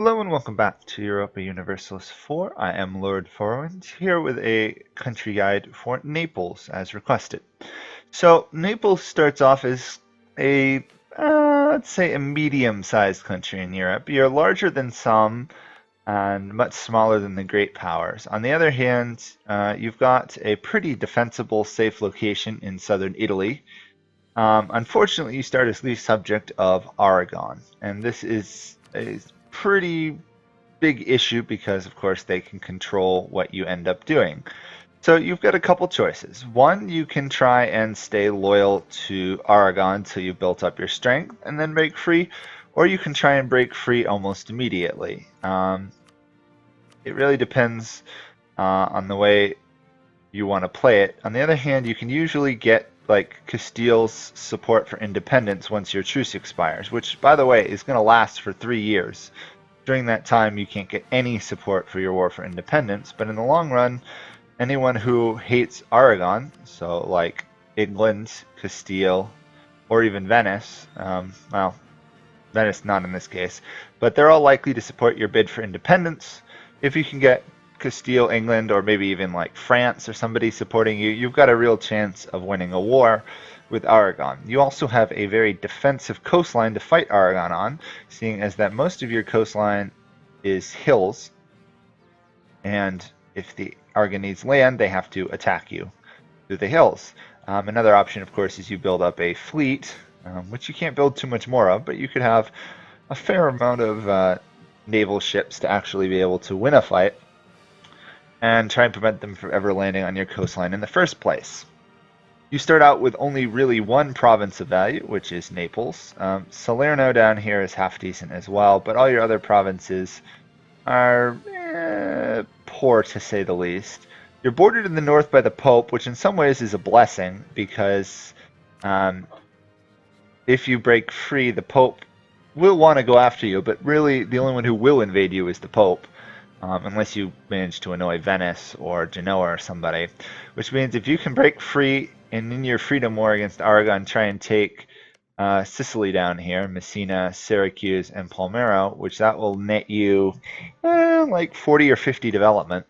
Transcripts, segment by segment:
Hello and welcome back to Europa Universalis 4. I am Lord Forwind, here with a country guide for Naples as requested. So Naples starts off as let's say a medium-sized country in Europe. You're larger than some and much smaller than the great powers. On the other hand, you've got a pretty defensible, safe location in southern Italy. Unfortunately, you start as least subject of Aragon, and this is a pretty big issue because, of course, they can control what you end up doing. So you've got a couple choices. One, you can try and stay loyal to Aragon till you've built up your strength and then break free, or you can try and break free almost immediately. It really depends on the way you want to play it. On the other hand, you can usually get like Castile's support for independence once your truce expires, which, by the way, is going to last for 3 years. During that time, you can't get any support for your war for independence, but in the long run, anyone who hates Aragon, so like England, Castile, or even Venice, well, Venice not in this case, but they're all likely to support your bid for independence. If you can get Castile, England, or maybe even like France or somebody supporting you, you've got a real chance of winning a war with Aragon. You also have a very defensive coastline to fight Aragon on, seeing as that most of your coastline is hills, and if the Aragonese land, they have to attack you through the hills. Another option, of course, is you build up a fleet, which you can't build too much more of, but you could have a fair amount of naval ships to actually be able to win a fight and try and prevent them from ever landing on your coastline in the first place. You start out with only really one province of value, which is Naples. Salerno down here is half decent as well, but all your other provinces are poor to say the least. You're bordered in the north by the Pope, which in some ways is a blessing because if you break free, the Pope will want to go after you, but really the only one who will invade you is the Pope. Unless you manage to annoy Venice or Genoa or somebody. Which means if you can break free and in your freedom war against Aragon try and take Sicily down here, Messina, Syracuse, and Palmero, which that will net you like 40 or 50 development.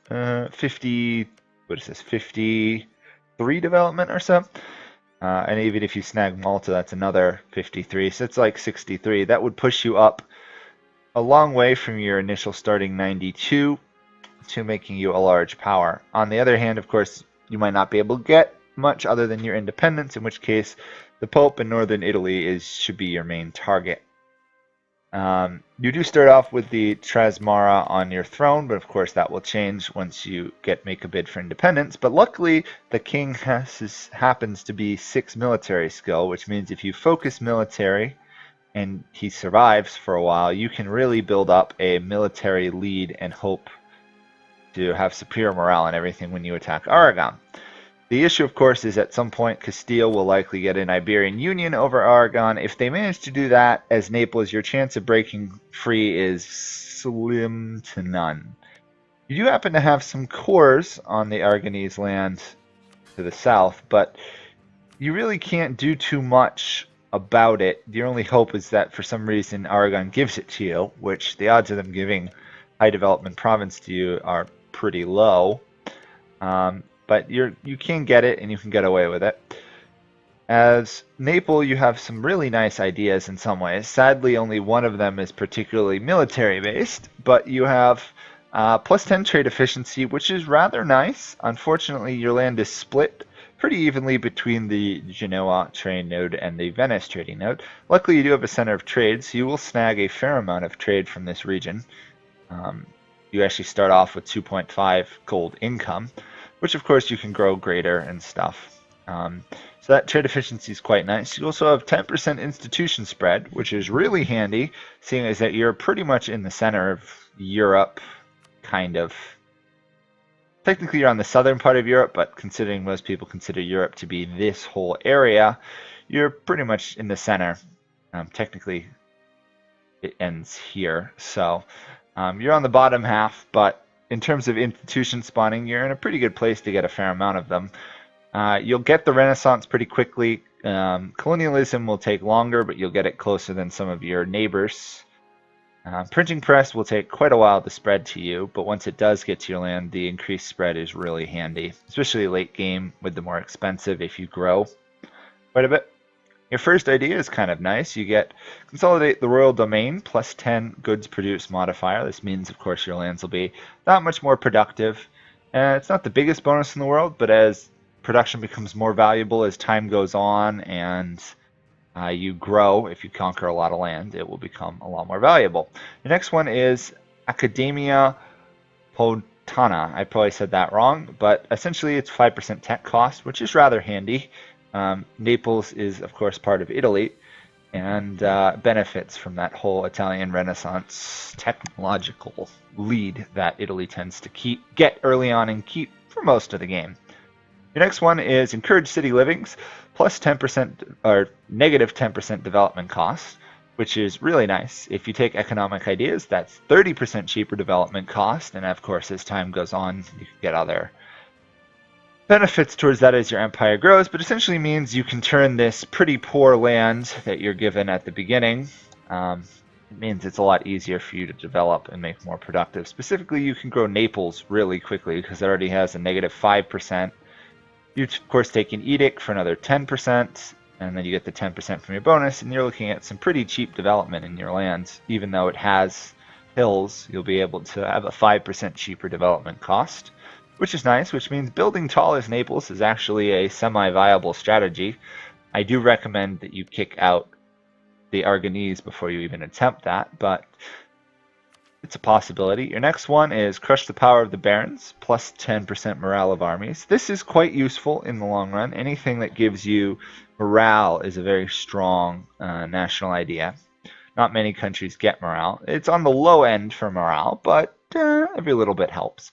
50, what is this, 53 development or so? And even if you snag Malta, that's another 53, so it's like 63. That would push you up a long way from your initial starting 92 to making you a large power. On the other hand, of course, you might not be able to get much other than your independence, in which case the Pope in northern Italy should be your main target. You do start off with the Trasmara on your throne, but of course that will change once you make a bid for independence. But luckily, the king happens to be 6 military skill, which means if you focus military and he survives for a while, you can really build up a military lead and hope to have superior morale and everything when you attack Aragon. The issue, of course, is at some point Castile will likely get an Iberian Union over Aragon. If they manage to do that, as Naples, your chance of breaking free is slim to none. You do happen to have some cores on the Aragonese land to the south, but you really can't do too much about it. The only hope is that for some reason Aragon gives it to you, which the odds of them giving high development province to you are pretty low. But you can get it and you can get away with it. As Naples, you have some really nice ideas in some ways. Sadly, only one of them is particularly military based, but you have plus 10 trade efficiency, which is rather nice. Unfortunately, your land is split pretty evenly between the Genoa trade node and the Venice trading node. Luckily, you do have a center of trade, so you will snag a fair amount of trade from this region. You actually start off with 2.5 gold income, which of course you can grow greater and stuff. So that trade efficiency is quite nice. You also have 10% institution spread, which is really handy, seeing as that you're pretty much in the center of Europe, kind of. Technically, you're on the southern part of Europe, but considering most people consider Europe to be this whole area, you're pretty much in the center. Technically, it ends here. So you're on the bottom half, but in terms of institution spawning, you're in a pretty good place to get a fair amount of them. You'll get the Renaissance pretty quickly. Colonialism will take longer, but you'll get it closer than some of your neighbors. Printing press will take quite a while to spread to you, but once it does get to your land, the increased spread is really handy, especially late game with the more expensive if you grow quite a bit. Your first idea is kind of nice. You get consolidate the royal domain plus 10 goods produced modifier. This means, of course, your lands will be that much more productive. It's not the biggest bonus in the world, but as production becomes more valuable as time goes on and you grow, if you conquer a lot of land, it will become a lot more valuable. The next one is Academia Potana. I probably said that wrong, but essentially it's 5% tech cost, which is rather handy. Naples is, of course, part of Italy and benefits from that whole Italian Renaissance technological lead that Italy tends to get early on and keep for most of the game. Your next one is Encourage City Livings, plus 10% or negative 10% development cost, which is really nice. If you take economic ideas, that's 30% cheaper development cost, and of course, as time goes on, you can get other benefits towards that as your empire grows, but essentially means you can turn this pretty poor land that you're given at the beginning. It means it's a lot easier for you to develop and make more productive. Specifically, you can grow Naples really quickly because it already has a negative 5%. You, of course, take an edict for another 10%, and then you get the 10% from your bonus, and you're looking at some pretty cheap development in your lands. Even though it has hills, you'll be able to have a 5% cheaper development cost, which is nice, which means building tall as Naples is actually a semi-viable strategy. I do recommend that you kick out the Aragonese before you even attempt that, but it's a possibility. Your next one is Crush the Power of the Barons, plus 10% morale of armies. This is quite useful in the long run. Anything that gives you morale is a very strong national idea. Not many countries get morale. It's on the low end for morale, but every little bit helps.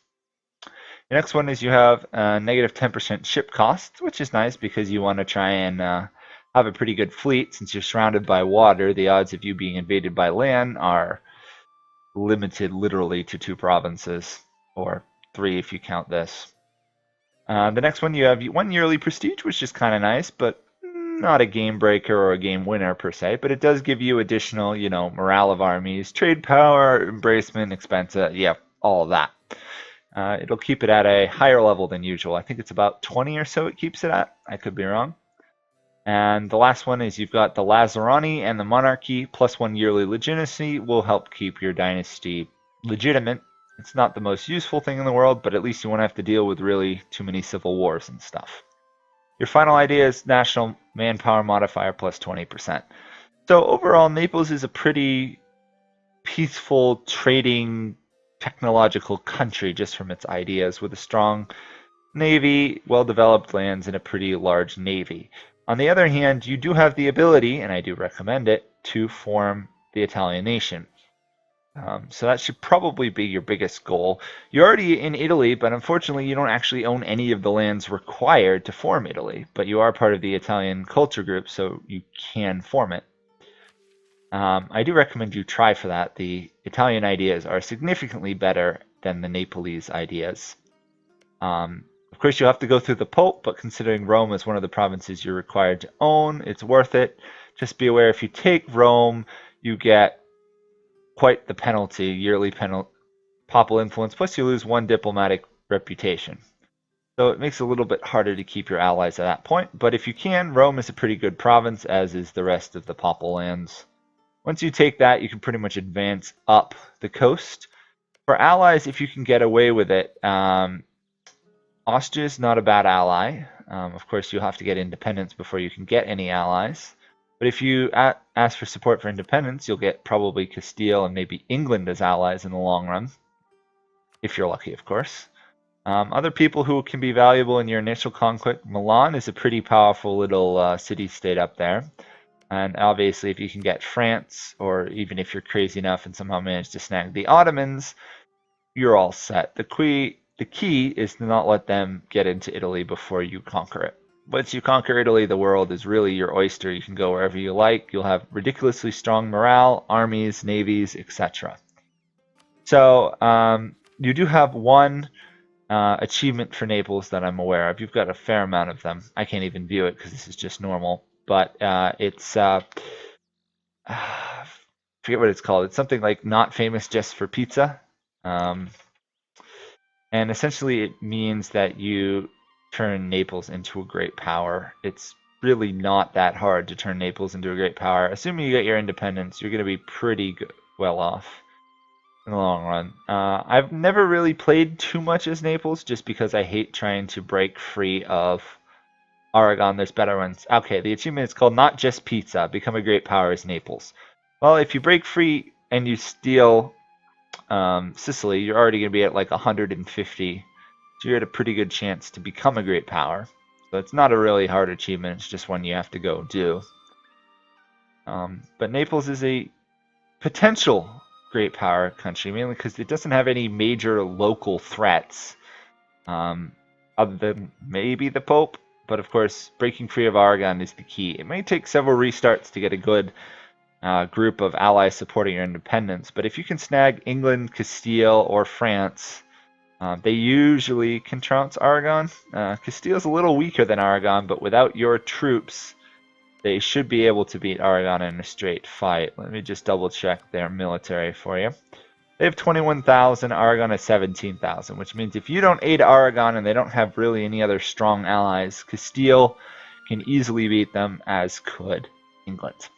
The next one is you have negative 10% ship costs, which is nice because you want to try and have a pretty good fleet. Since you're surrounded by water, the odds of you being invaded by land are limited literally to 2 provinces, or 3 if you count this. The next one, you have 1 yearly prestige, which is kind of nice, but not a game breaker or a game winner per se, but it does give you additional, morale of armies, trade power, embracement, expensa, yeah, all of that. It'll keep it at a higher level than usual. I think it's about 20 or so it keeps it at. I could be wrong. And the last one is you've got the Lazarani and the Monarchy, plus 1 yearly legitimacy will help keep your dynasty legitimate. It's not the most useful thing in the world, but at least you won't have to deal with really too many civil wars and stuff. Your final idea is national manpower modifier plus 20%. So overall, Naples is a pretty peaceful trading technological country just from its ideas, with a strong navy, well-developed lands, and a pretty large navy. On the other hand, you do have the ability, and I do recommend it, to form the Italian nation. So that should probably be your biggest goal. You're already in Italy, but unfortunately you don't actually own any of the lands required to form Italy, but you are part of the Italian culture group, so you can form it. I do recommend you try for that. The Italian ideas are significantly better than the Nepalese ideas. Of course, you'll have to go through the Pope, but considering Rome is one of the provinces you're required to own, it's worth it. Just be aware, if you take Rome, you get quite the penalty, yearly papal influence, plus you lose 1 diplomatic reputation. So it makes it a little bit harder to keep your allies at that point, but if you can, Rome is a pretty good province, as is the rest of the papal lands. Once you take that, you can pretty much advance up the coast. For allies, if you can get away with it, Austria is not a bad ally. Of course, you'll have to get independence before you can get any allies. But if you ask for support for independence, you'll get probably Castile and maybe England as allies in the long run. If you're lucky, of course. Other people who can be valuable in your initial conflict, Milan is a pretty powerful little city-state up there. And obviously, if you can get France, or even if you're crazy enough and somehow manage to snag the Ottomans, you're all set. The key is to not let them get into Italy before you conquer it. Once you conquer Italy, the world is really your oyster. You can go wherever you like. You'll have ridiculously strong morale, armies, navies, etc. So you do have 1 achievement for Naples that I'm aware of. You've got a fair amount of them. I can't even view it because this is just normal. But it's forget what it's called. It's something like not famous just for pizza. And essentially it means that you turn Naples into a great power. It's really not that hard to turn Naples into a great power. Assuming you get your independence, you're going to be pretty well off in the long run. I've never really played too much as Naples just because I hate trying to break free of Aragon. There's better ones. Okay, the achievement is called Not Just Pizza, Become a Great Power as Naples. Well, if you break free and you steal Sicily, you're already going to be at like 150. So you're at a pretty good chance to become a great power. So it's not a really hard achievement, it's just one you have to go do. But Naples is a potential great power country, mainly because it doesn't have any major local threats, other than maybe the Pope. But of course, breaking free of Aragon is the key. It may take several restarts to get a good group of allies supporting your independence, but if you can snag England, Castile, or France, they usually can trounce Aragon. Castile's a little weaker than Aragon, but without your troops, they should be able to beat Aragon in a straight fight. Let me just double check their military for you. They have 21,000, Aragon has 17,000, which means if you don't aid Aragon and they don't have really any other strong allies, Castile can easily beat them, as could England.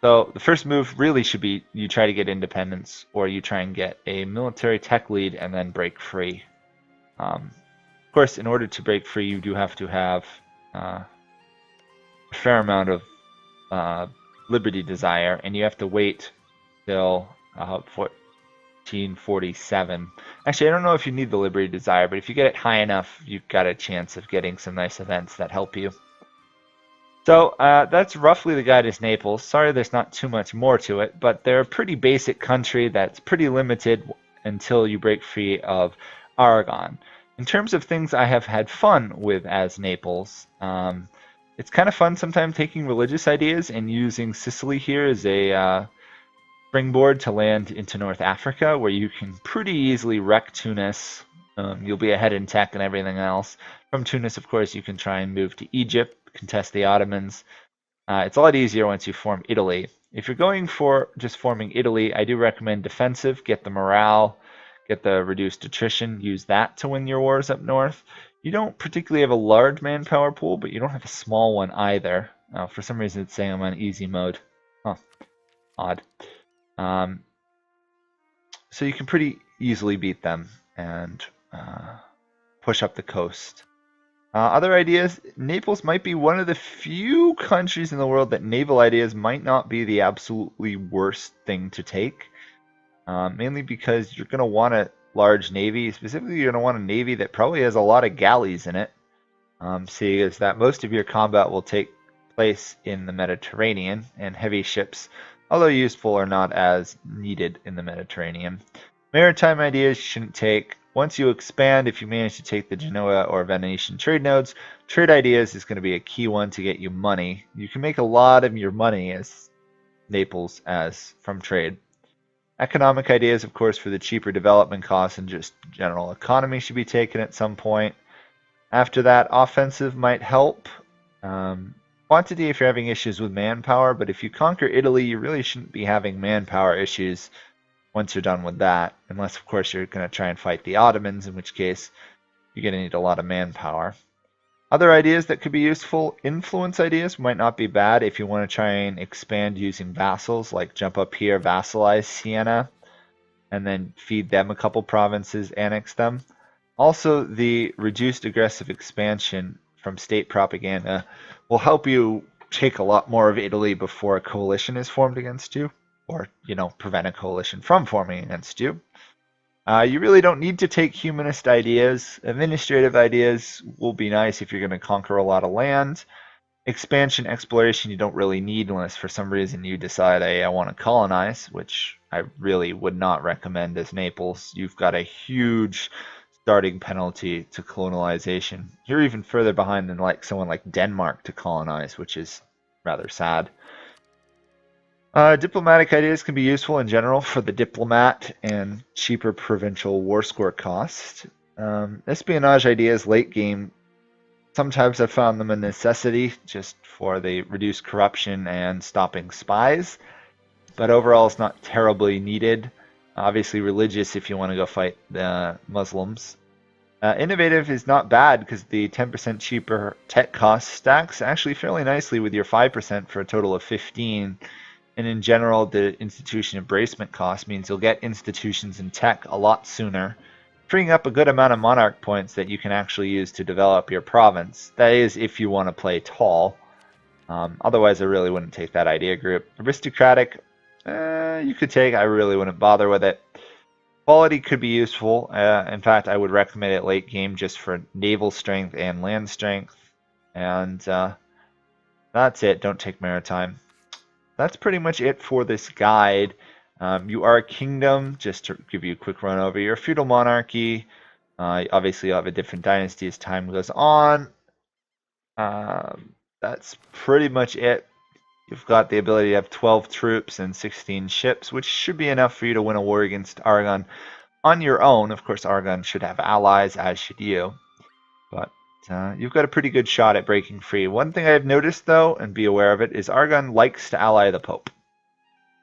So the first move really should be you try to get independence, or you try and get a military tech lead and then break free. Of course, in order to break free, you do have to have a fair amount of liberty desire, and you have to wait till 1447. Actually, I don't know if you need the liberty desire, but if you get it high enough, you've got a chance of getting some nice events that help you. So that's roughly the guide as Naples. Sorry there's not too much more to it, but they're a pretty basic country that's pretty limited until you break free of Aragon. In terms of things I have had fun with as Naples, it's kind of fun sometimes taking religious ideas and using Sicily here as a springboard to land into North Africa, where you can pretty easily wreck Tunis. You'll be ahead in tech and everything else. From Tunis, of course, you can try and move to Egypt, contest the Ottomans. It's a lot easier once you form Italy. If you're going for just forming Italy, I do recommend defensive. Get the morale, get the reduced attrition, use that to win your wars up north. You don't particularly have a large manpower pool, but you don't have a small one either. For some reason it's saying I'm on easy mode. Huh. Odd. So you can pretty easily beat them and push up the coast. Other ideas, Naples might be one of the few countries in the world that naval ideas might not be the absolutely worst thing to take. Mainly because you're going to want a large navy. Specifically, you're going to want a navy that probably has a lot of galleys in it. Seeing as that most of your combat will take place in the Mediterranean, and heavy ships, although useful, are not as needed in the Mediterranean. Maritime ideas you shouldn't take. Once you expand, if you manage to take the Genoa or Venetian trade nodes, trade ideas is going to be a key one to get you money. You can make a lot of your money as Naples as from trade. Economic ideas, of course, for the cheaper development costs and just general economy should be taken at some point. After that, offensive might help. Quantity if you're having issues with manpower, but if you conquer Italy, you really shouldn't be having manpower issues once you're done with that, unless of course you're going to try and fight the Ottomans, in which case you're going to need a lot of manpower. Other ideas that could be useful, influence ideas might not be bad if you want to try and expand using vassals, like jump up here, vassalize Siena, and then feed them a couple provinces, annex them. Also, the reduced aggressive expansion from state propaganda will help you take a lot more of Italy before a coalition is formed against you, or, prevent a coalition from forming against you. You really don't need to take humanist ideas. Administrative ideas will be nice if you're going to conquer a lot of land. Expansion, exploration, you don't really need unless for some reason you decide, hey, I want to colonize, which I really would not recommend as Naples. You've got a huge starting penalty to colonialization. You're even further behind than someone like Denmark to colonize, which is rather sad. Diplomatic ideas can be useful in general for the diplomat and cheaper provincial war score cost. Espionage ideas late game, sometimes I've found them a necessity just for the reduced corruption and stopping spies. but overall it's not terribly needed. Obviously religious if you want to go fight the Muslims. Innovative is not bad because the 10% cheaper tech cost stacks actually fairly nicely with your 5% for a total of 15. And in general, the institution embracement cost means you'll get institutions in tech a lot sooner, freeing up a good amount of monarch points that you can actually use to develop your province. That is if you want to play tall. Otherwise, I really wouldn't take that idea group. Aristocratic, you could take. I really wouldn't bother with it. Quality could be useful. In fact, I would recommend it late game just for naval strength and land strength. And that's it. Don't take maritime. That's pretty much it for this guide. You are a kingdom, just to give you a quick run over. You're a feudal monarchy. Obviously, you'll have a different dynasty as time goes on. That's pretty much it. You've got the ability to have 12 troops and 16 ships, which should be enough for you to win a war against Aragon on your own. Of course, Aragon should have allies, as should you. But you've got a pretty good shot at breaking free. One thing I've noticed, though, and be aware of it, is Aragon likes to ally the Pope,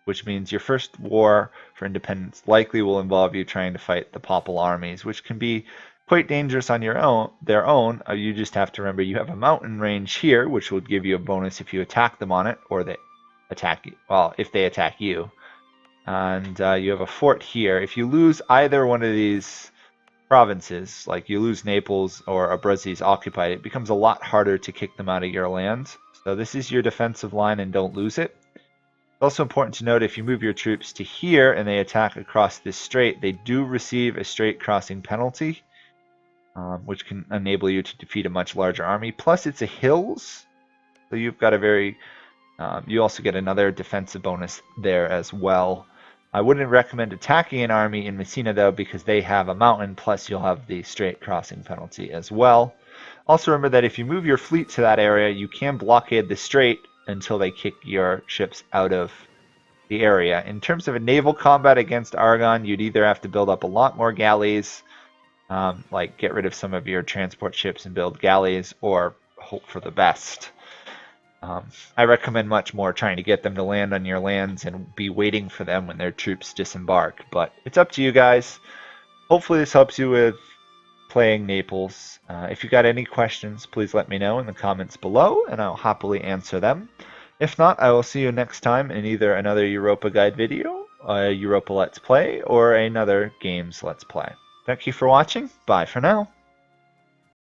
which means your first war for independence likely will involve you trying to fight the Papal armies, which can be quite dangerous on their own. You just have to remember you have a mountain range here, which will give you a bonus if you attack them on it, or they attack you. Well, if they attack you. And you have a fort here. If you lose either one of these provinces, like you lose Naples or Abruzzi's occupied, it becomes a lot harder to kick them out of your lands. So this is your defensive line and don't lose it. It's also important to note if you move your troops to here and they attack across this strait, they do receive a strait crossing penalty. Which can enable you to defeat a much larger army. Plus, it's a hills, so you've got a very. You also get another defensive bonus there as well. I wouldn't recommend attacking an army in Messina though, because they have a mountain. Plus, you'll have the strait crossing penalty as well. Also, remember that if you move your fleet to that area, you can blockade the strait until they kick your ships out of the area. In terms of a naval combat against Aragon, you'd either have to build up a lot more galleys. Like get rid of some of your transport ships and build galleys, or hope for the best. I recommend much more trying to get them to land on your lands and be waiting for them when their troops disembark, but it's up to you guys. Hopefully this helps you with playing Naples. If you got any questions, please let me know in the comments below and I'll happily answer them. If not, I will see you next time in either another Europa Guide video, a Europa Let's Play, or another Games Let's Play. Thank you for watching. Bye for now.